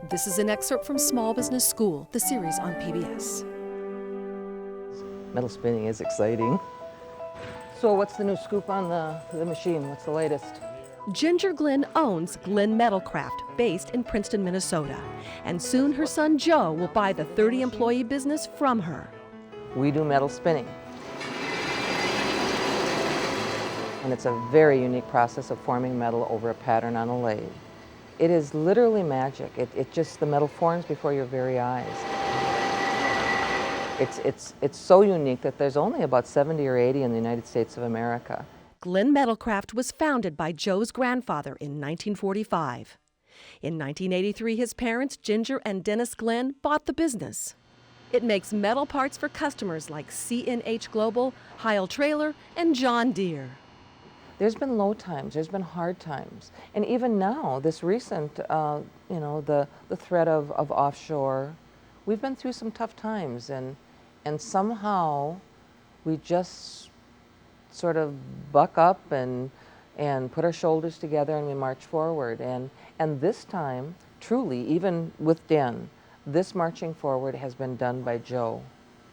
This is an excerpt from Small Business School, the series on PBS. Metal spinning is exciting. So what's the new scoop on the machine? What's the latest? Ginger Glen owns Glen Metalcraft, based in Princeton, Minnesota. And soon her son Joe will buy the 30-employee business from her. We do metal spinning. And it's a very unique process of forming metal over a pattern on a lathe. It is literally magic. The metal forms before your very eyes. It's so unique that there's only about 70 or 80 in the United States of America. Glen Metalcraft was founded by Joe's grandfather in 1945. In 1983, his parents, Ginger and Dennis Glen, bought the business. It makes metal parts for customers like C&H Global, Heil Trailer, and John Deere. There's been low times, there's been hard times. And even now, this recent, the threat of offshore, we've been through some tough times, and somehow we just sort of buck up and put our shoulders together and we march forward. And this time, truly, even with Den, this marching forward has been done by Joe.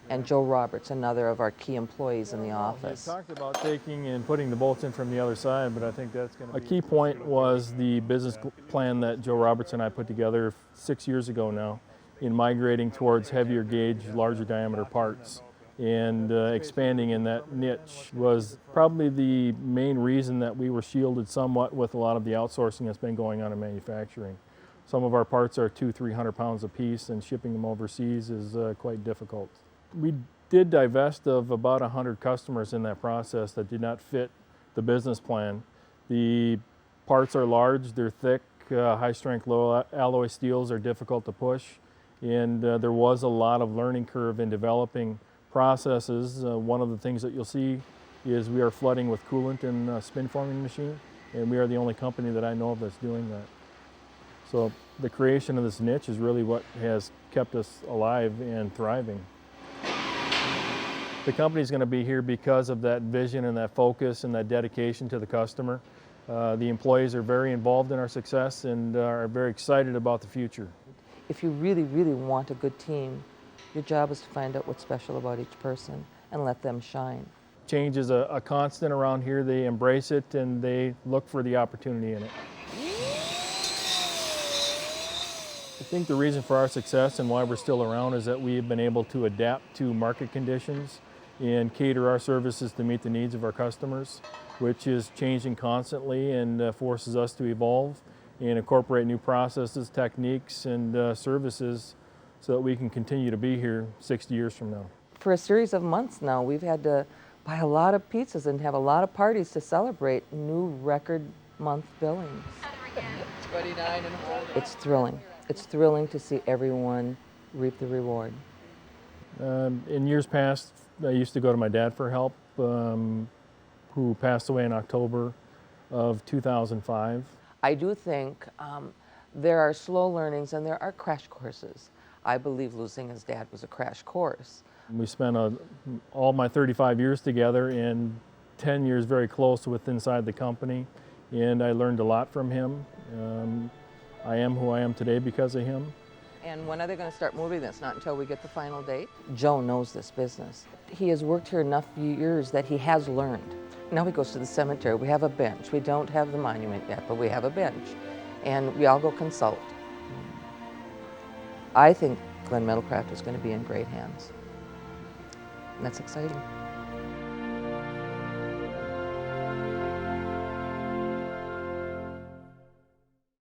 And Joe Roberts, another of our key employees in the office. We talked about taking and putting the bolts in from the other side, but I think that's going to be... A key point was the business plan that Joe Roberts and I put together 6 years ago now in migrating towards heavier gauge, larger diameter parts. And expanding in that niche was probably the main reason that we were shielded somewhat with a lot of the outsourcing that's been going on in manufacturing. Some of our parts are 200-300 pounds a piece, and shipping them overseas is quite difficult. We did divest of about 100 customers in that process that did not fit the business plan. The parts are large, they're thick, high-strength, low alloy steels are difficult to push, and there was a lot of learning curve in developing processes. One of the things that you'll see is we are flooding with coolant in a spin forming machine, and we are the only company that I know of that's doing that. So the creation of this niche is really what has kept us alive and thriving. The company's going to be here because of that vision and that focus and that dedication to the customer. The employees are very involved in our success and are very excited about the future. If you really, really want a good team, your job is to find out what's special about each person and let them shine. Change is a constant around here. They embrace it and they look for the opportunity in it. I think the reason for our success and why we're still around is that we have been able to adapt to market conditions and cater our services to meet the needs of our customers, which is changing constantly and forces us to evolve and incorporate new processes, techniques, and services so that we can continue to be here 60 years from now. For a series of months now, we've had to buy a lot of pizzas and have a lot of parties to celebrate new record month billings. 29 and hold. It's thrilling. It's thrilling to see everyone reap the reward. In years past, I used to go to my dad for help, who passed away in October of 2005. I do think there are slow learnings and there are crash courses. I believe losing his dad was a crash course. We spent all my 35 years together and 10 years very close with inside the company, and I learned a lot from him. I am who I am today because of him. And when are they going to start moving this? Not until we get the final date? Joe knows this business. He has worked here enough years that he has learned. Now he goes to the cemetery. We have a bench. We don't have the monument yet, but we have a bench. And we all go consult. I think Glen Metalcraft is going to be in great hands. And that's exciting.